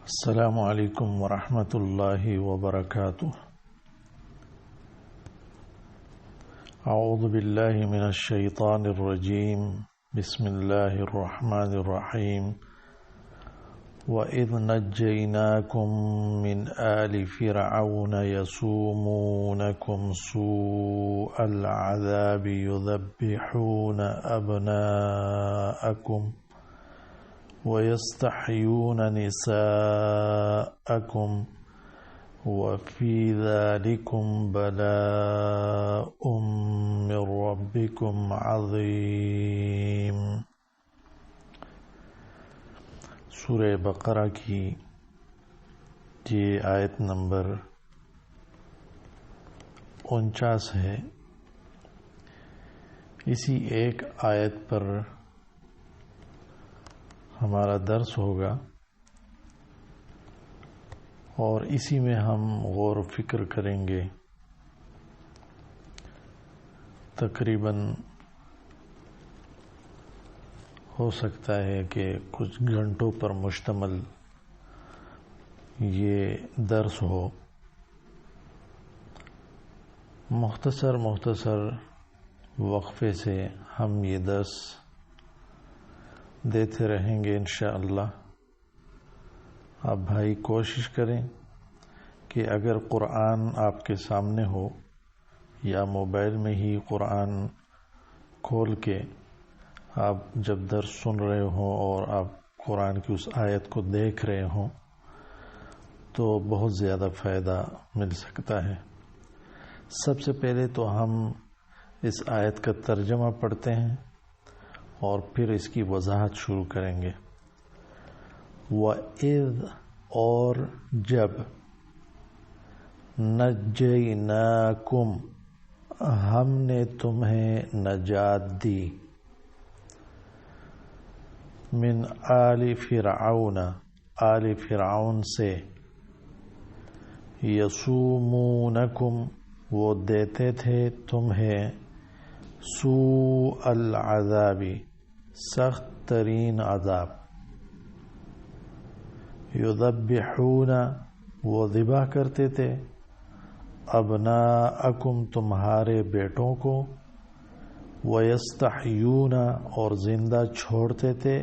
السلام علیکم ورحمۃ اللہ وبرکاتہ۔ اعوذ باللہ من الشیطان الرجیم، بسم اللہ الرحمن الرحیم۔ وَإِذْ نَجَّيْنَاكُمْ مِنْ آلِ فِرْعَوْنَ يَسُومُونَكُمْ سُوءَ الْعَذَابِ يُذَبِّحُونَ أَبْنَاءَكُمْ وَيَسْتَحْيُونَ نِسَاءَكُمْ وَفِي ذَلِكُمْ بَلَاءٌ مِّن رَّبِّكُمْ عَظِيمٌ۔ سورہ بقرہ کی یہ آیت نمبر 49 ہے۔ اسی ایک آیت پر ہمارا درس ہوگا اور اسی میں ہم غور و فکر کریں گے۔ تقریباً ہو سکتا ہے کہ کچھ گھنٹوں پر مشتمل یہ درس ہو۔ مختصر وقفے سے ہم یہ درس دیتے رہیں گے انشاءاللہ۔ آپ بھائی کوشش کریں کہ اگر قرآن آپ کے سامنے ہو یا موبائل میں ہی قرآن کھول کے آپ جب درس سن رہے ہوں اور آپ قرآن کی اس آیت کو دیکھ رہے ہوں تو بہت زیادہ فائدہ مل سکتا ہے۔ سب سے پہلے تو ہم اس آیت کا ترجمہ پڑھتے ہیں اور پھر اس کی وضاحت شروع کریں گے۔ وَإِذْ اور جب، نَجَّيْنَاكُمْ ہم نے تمہیں نجات دی، من آل فرعون آل فرعون سے، یسومونکم وہ دیتے تھے تمہیں، سوء العذاب سخت ترین عذاب، یذبحون وہ ذبح کرتے تھے، ابناءکم تمہارے بیٹوں کو، ویستحیون اور زندہ چھوڑتے تھے،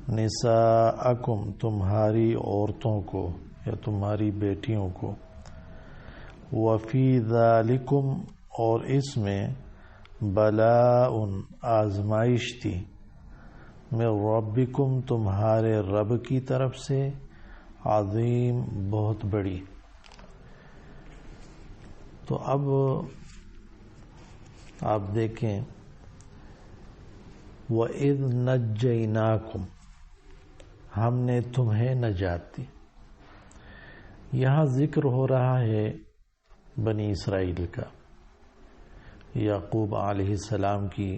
نساءکم تمہاری عورتوں کو یا تمہاری بیٹیوں کو، وفی ذالکم اور اس میں، بلاء آزمائش تھی، من ربکم تمہارے رب کی طرف سے، عظیم بہت بڑی۔ تو اب آپ دیکھیں، وَإِذْ نَجَّيْنَاكُمْ ہم نے تمہیں نجات دی۔ یہاں ذکر ہو رہا ہے بنی اسرائیل کا، یعقوب علیہ السلام کی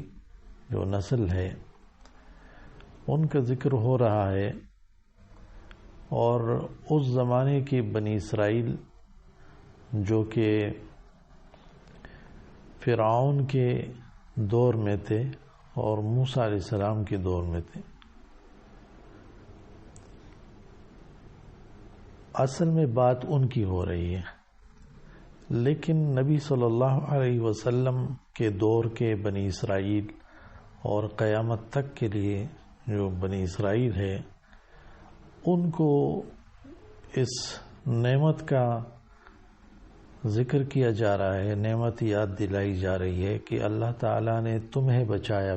جو نسل ہے ان کا ذکر ہو رہا ہے، اور اس زمانے کی بنی اسرائیل جو کہ فرعون کے دور میں تھے اور موسیٰ علیہ السلام کے دور میں تھے۔ اصل میں بات ان کی ہو رہی ہے، لیکن نبی صلی اللہ علیہ وسلم کے دور کے بنی اسرائیل اور قیامت تک کے لیے جو بنی اسرائیل ہے ان کو اس نعمت کا ذکر کیا جا رہا ہے، نعمت یاد دلائی جا رہی ہے کہ اللہ تعالیٰ نے تمہیں بچایا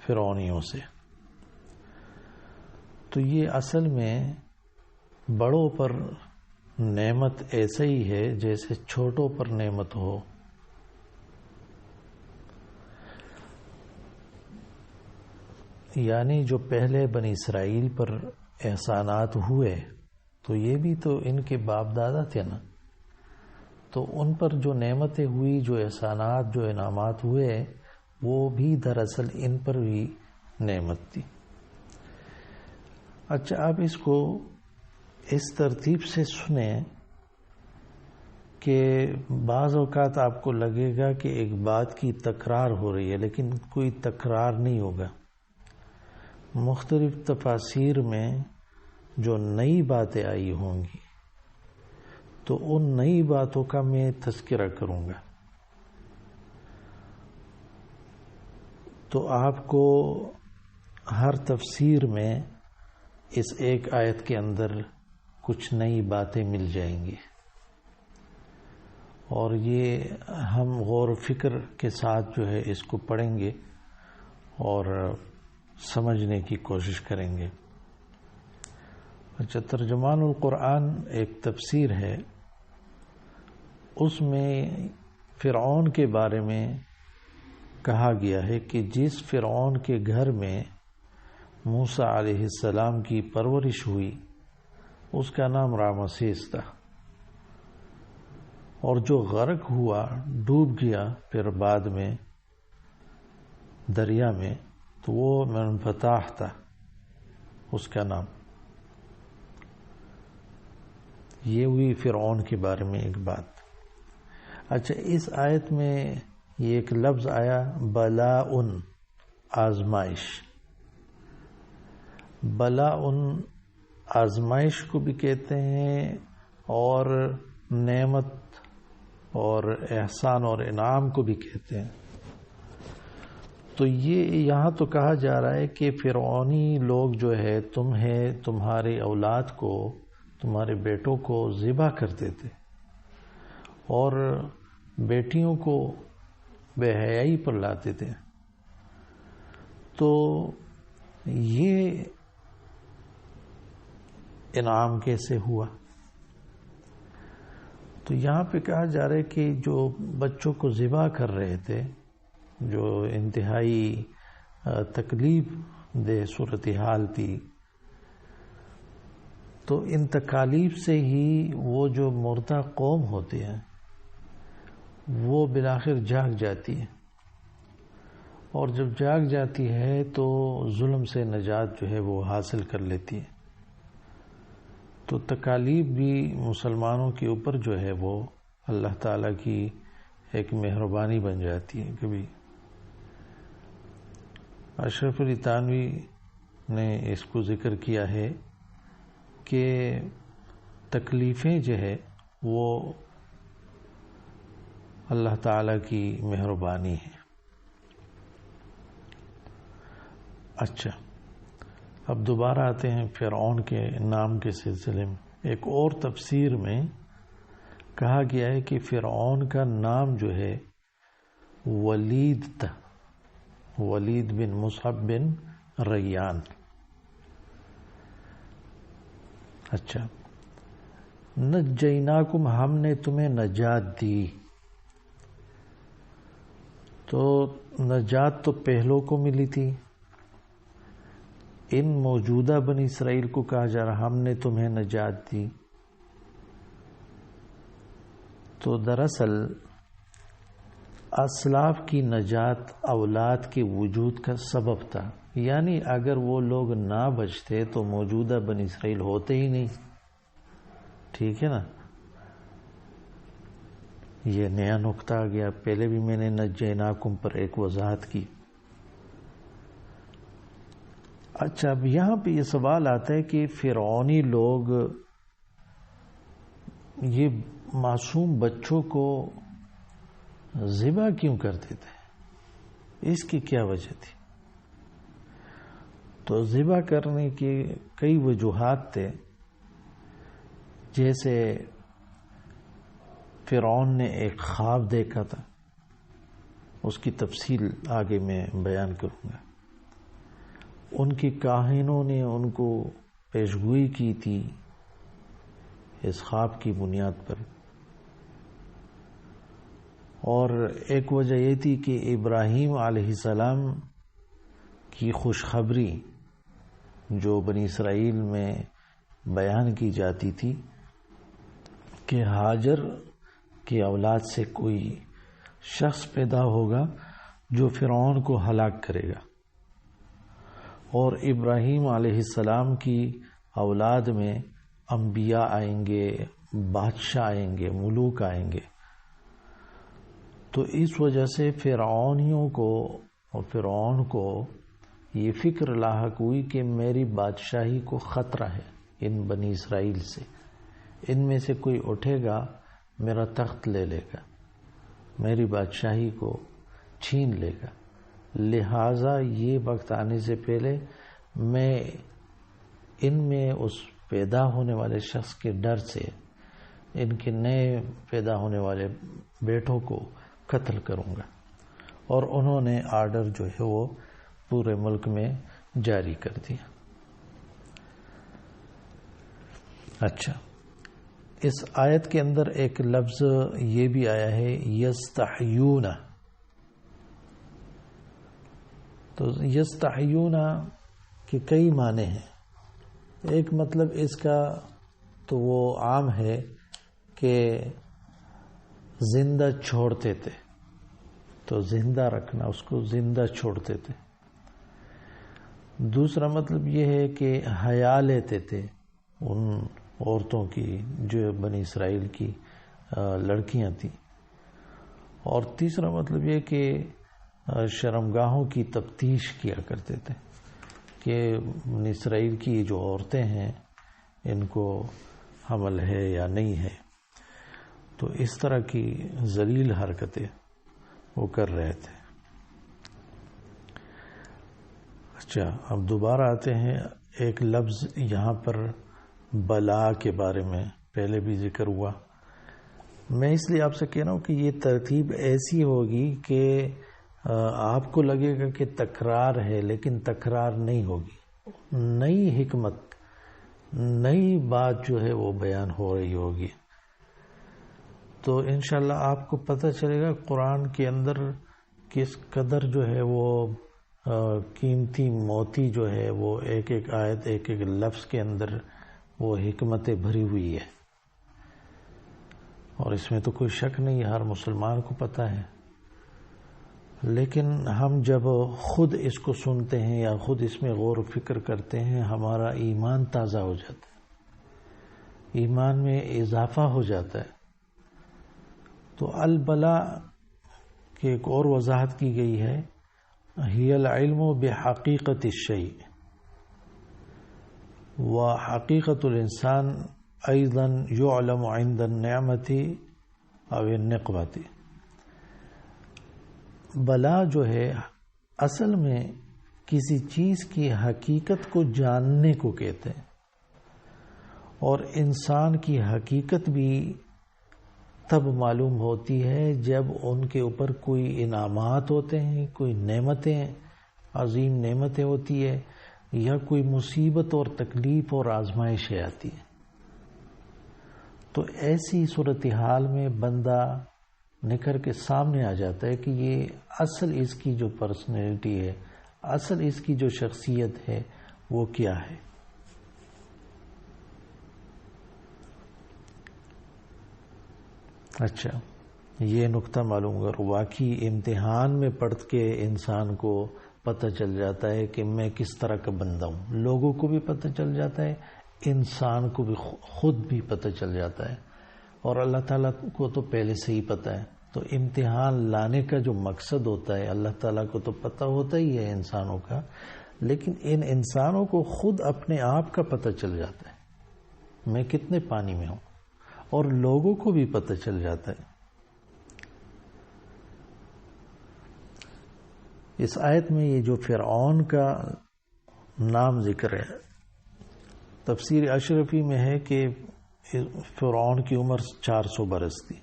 فرعونیوں سے۔ تو یہ اصل میں بڑوں پر نعمت ایسے ہی ہے جیسے چھوٹوں پر نعمت ہو۔ یعنی جو پہلے بنی اسرائیل پر احسانات ہوئے تو یہ بھی تو ان کے باپ دادا تھے نا، تو ان پر جو نعمتیں ہوئی، جو احسانات، جو انعامات ہوئے، وہ بھی دراصل ان پر بھی نعمت تھی۔ اچھا، اب اس کو اس ترتیب سے سنیں کہ بعض اوقات آپ کو لگے گا کہ ایک بات کی تکرار ہو رہی ہے، لیکن کوئی تکرار نہیں ہوگا۔ مختلف تفاسیر میں جو نئی باتیں آئی ہوں گی تو ان نئی باتوں کا میں تذکرہ کروں گا. تو آپ کو ہر تفسیر میں اس ایک آیت کے اندر کچھ نئی باتیں مل جائیں گی، اور یہ ہم غور و فکر کے ساتھ جو ہے اس کو پڑھیں گے اور سمجھنے کی کوشش کریں گے. اچھا، ترجمان القرآن ایک تفسیر ہے، اس میں فرعون کے بارے میں کہا گیا ہے کہ جس فرعون کے گھر میں موسیٰ علیہ السلام کی پرورش ہوئی اس کا نام رامسیس تھا، اور جو غرق ہوا، ڈوب گیا پھر بعد میں دریا میں، تو وہ منفتح تھا اس کا نام. یہ ہوئی فرعون کے بارے میں ایک بات. اچھا، اس آیت میں یہ ایک لفظ آیا بلاء، آزمائش. بلاء آزمائش کو بھی کہتے ہیں اور نعمت اور احسان اور انعام کو بھی کہتے ہیں. تو یہ یہاں تو کہا جا رہا ہے کہ فرعونی لوگ جو ہے تمہارے اولاد کو، تمہارے بیٹوں کو ذبح کرتے تھے اور بیٹیوں کو بے حیائی پر لاتے تھے. تو یہ انعام کیسے ہوا؟ تو یہاں پہ کہا جا رہا ہے کہ جو بچوں کو ذبح کر رہے تھے، جو انتہائی تکلیف دہ صورتحال تھی، تو ان تکالیف سے ہی وہ جو مردہ قوم ہوتے ہیں وہ بالآخر جاگ جاتی ہے، اور جب جاگ جاتی ہے تو ظلم سے نجات جو ہے وہ حاصل کر لیتی ہے. تو تکالیف بھی مسلمانوں کے اوپر جو ہے وہ اللہ تعالیٰ کی ایک مہربانی بن جاتی ہے. کبھی اشرف علی تھانوی نے اس کو ذکر کیا ہے کہ تکلیفیں جو ہے وہ اللہ تعالیٰ کی مہربانی ہے. اچھا، اب دوبارہ آتے ہیں فرعون کے نام کے سلسلے میں. ایک اور تفسیر میں کہا گیا ہے کہ فرعون کا نام جو ہے ولید تھا، ولید بن مصعب بن ریان. اچھا، نجیناکم، ہم نے تمہیں نجات دی. تو نجات تو پہلوں کو ملی تھی، ان موجودہ بنی اسرائیل کو کہا جا رہا ہم نے تمہیں نجات دی. تو دراصل اسلاف کی نجات اولاد کے وجود کا سبب تھا، یعنی اگر وہ لوگ نہ بچتے تو موجودہ بنی اسرائیل ہوتے ہی نہیں. ٹھیک ہے نا، یہ نیا نقطہ آ گیا. پہلے بھی میں نے نجیناکم پر ایک وضاحت کی. اچھا، اب یہاں پہ یہ سوال آتا ہے کہ فرعونی لوگ یہ معصوم بچوں کو ذبح کیوں کرتے تھے؟ اس کی کیا وجہ تھی؟ تو ذبح کرنے کی کئی وجوہات تھے. جیسے فرعون نے ایک خواب دیکھا تھا، اس کی تفصیل آگے میں بیان کروں گا. ان کی کاہنوں نے ان کو پیشگوئی کی تھی اس خواب کی بنیاد پر. اور ایک وجہ یہ تھی کہ ابراہیم علیہ السلام کی خوشخبری جو بنی اسرائیل میں بیان کی جاتی تھی کہ ہاجر کی اولاد سے کوئی شخص پیدا ہوگا جو فرعون کو ہلاک کرے گا، اور ابراہیم علیہ السلام کی اولاد میں انبیاء آئیں گے، بادشاہ آئیں گے، ملوک آئیں گے. تو اس وجہ سے فرعونیوں کو اور فرعون کو یہ فکر لاحق ہوئی کہ میری بادشاہی کو خطرہ ہے. ان بنی اسرائیل سے، ان میں سے کوئی اٹھے گا میرا تخت لے لے گا، میری بادشاہی کو چھین لے گا، لہٰذا یہ وقت آنے سے پہلے میں ان میں اس پیدا ہونے والے شخص کے ڈر سے ان کے نئے پیدا ہونے والے بیٹوں کو قتل کروں گا۔ اور انہوں نے آرڈر جو ہے وہ پورے ملک میں جاری کر دیا۔ اچھا، اس آیت کے اندر ایک لفظ یہ بھی آیا ہے یستحیون، تو یستحیون کے کئی معنی ہیں۔ ایک مطلب اس کا تو وہ عام ہے کہ زندہ چھوڑتے تھے، تو زندہ رکھنا، اس کو زندہ چھوڑتے تھے۔ دوسرا مطلب یہ ہے کہ حیا لیتے تھے ان عورتوں کی جو بنی اسرائیل کی لڑکیاں تھیں۔ اور تیسرا مطلب یہ کہ شرمگاہوں کی تفتیش کیا کرتے تھے کہ بنی اسرائیل کی جو عورتیں ہیں ان کو حمل ہے یا نہیں ہے، تو اس طرح کی ذلیل حرکتیں وہ کر رہے تھے۔ اچھا، اب دوبارہ آتے ہیں، ایک لفظ یہاں پر بلا کے بارے میں پہلے بھی ذکر ہوا۔ میں اس لیے آپ سے کہہ رہا ہوں کہ یہ ترتیب ایسی ہوگی کہ آپ کو لگے گا کہ تکرار ہے، لیکن تکرار نہیں ہوگی، نئی حکمت، نئی بات جو ہے وہ بیان ہو رہی ہوگی۔ تو انشاءاللہ آپ کو پتہ چلے گا قرآن کے اندر کس قدر جو ہے وہ قیمتی موتی جو ہے وہ ایک ایک آیت، ایک ایک لفظ کے اندر وہ حکمتیں بھری ہوئی ہے، اور اس میں تو کوئی شک نہیں، ہر مسلمان کو پتہ ہے۔ لیکن ہم جب خود اس کو سنتے ہیں یا خود اس میں غور و فکر کرتے ہیں، ہمارا ایمان تازہ ہو جاتا ہے، ایمان میں اضافہ ہو جاتا ہے۔ تو البلا کی ایک اور وضاحت کی گئی ہے، ہی العلم بحقیقت الشیء وحقیقت الانسان ایضا یعلم عند النعمت او النقمت۔ بلا جو ہے اصل میں کسی چیز کی حقیقت کو جاننے کو کہتے ہیں، اور انسان کی حقیقت بھی تب معلوم ہوتی ہے جب ان کے اوپر کوئی انعامات ہوتے ہیں، کوئی نعمتیں، عظیم نعمتیں ہوتی ہے، یا کوئی مصیبت اور تکلیف اور آزمائشیں آتی ہیں۔ تو ایسی صورتحال میں بندہ نکل کے سامنے آ جاتا ہے کہ یہ اصل اس کی جو پرسنالٹی ہے، اصل اس کی جو شخصیت ہے وہ کیا ہے۔ اچھا، یہ نقطہ معلوم کر، واقعی امتحان میں پڑھ کے انسان کو پتہ چل جاتا ہے کہ میں کس طرح کا بندہ ہوں، لوگوں کو بھی پتہ چل جاتا ہے، انسان کو بھی خود بھی پتہ چل جاتا ہے، اور اللہ تعالیٰ کو تو پہلے سے ہی پتہ ہے۔ تو امتحان لانے کا جو مقصد ہوتا ہے اللہ تعالیٰ کو تو پتہ ہوتا ہی ہے انسانوں کا، لیکن ان انسانوں کو خود اپنے آپ کا پتہ چل جاتا ہے میں کتنے پانی میں ہوں، اور لوگوں کو بھی پتہ چل جاتا ہے۔ اس آیت میں یہ جو فرعون کا نام ذکر ہے، تفسیر اشرفی میں ہے کہ فرعون کی عمر 400 برس تھی۔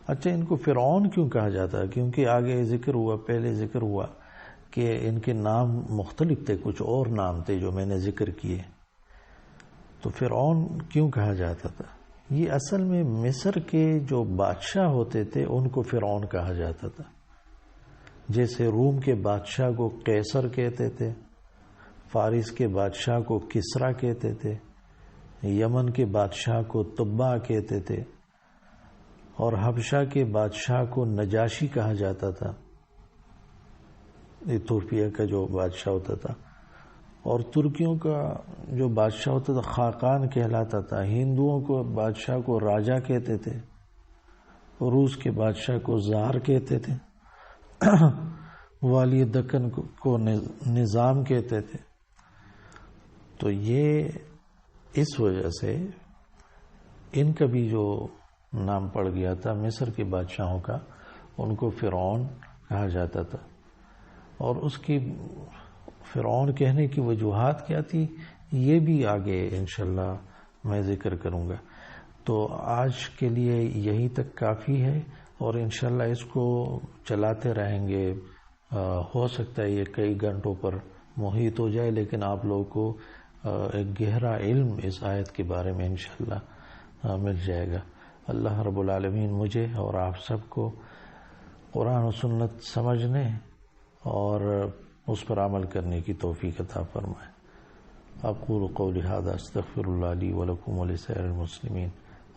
اچھا، ان کو فرعون کیوں کہا جاتا ہے؟ کیونکہ آگے ذکر ہوا، پہلے ذکر ہوا کہ ان کے نام مختلف تھے، کچھ اور نام تھے جو میں نے ذکر کیے۔ تو فرعون کیوں کہا جاتا تھا؟ یہ اصل میں مصر کے جو بادشاہ ہوتے تھے ان کو فرعون کہا جاتا تھا، جیسے روم کے بادشاہ کو قیصر کہتے تھے، فارس کے بادشاہ کو کسرا کہتے تھے، یمن کے بادشاہ کو تبع کہتے تھے، اور حبشہ کے بادشاہ کو نجاشی کہا جاتا تھا، ایتھوپیا کا جو بادشاہ ہوتا تھا، اور ترکیوں کا جو بادشاہ ہوتا تھا خاقان کہلاتا تھا، ہندوؤں کو بادشاہ کو راجا کہتے تھے، روس کے بادشاہ کو زار کہتے تھے، والی دکن کو نظام کہتے تھے۔ تو یہ اس وجہ سے ان کا بھی جو نام پڑ گیا تھا مصر کے بادشاہوں کا، ان کو فرعون کہا جاتا تھا، اور اس کی فرعون کہنے کی وجوہات کیا تھی یہ بھی آگے انشاءاللہ میں ذکر کروں گا۔ تو آج کے لیے یہی تک کافی ہے، اور انشاءاللہ اس کو چلاتے رہیں گے۔ ہو سکتا ہے یہ کئی گھنٹوں پر محیط ہو جائے، لیکن آپ لوگوں کو ایک گہرا علم اس آیت کے بارے میں انشاءاللہ مل جائے گا۔ اللہ رب العالمین مجھے اور آپ سب کو قرآن و سنت سمجھنے اور اس پر عمل کرنے کی توفیق عطا فرمائے۔ اقول قولی ھذا استغفر اللہ لی ولکم ولسائر المسلمین۔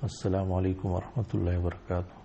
السلام علیکم ورحمۃ اللہ وبرکاتہ۔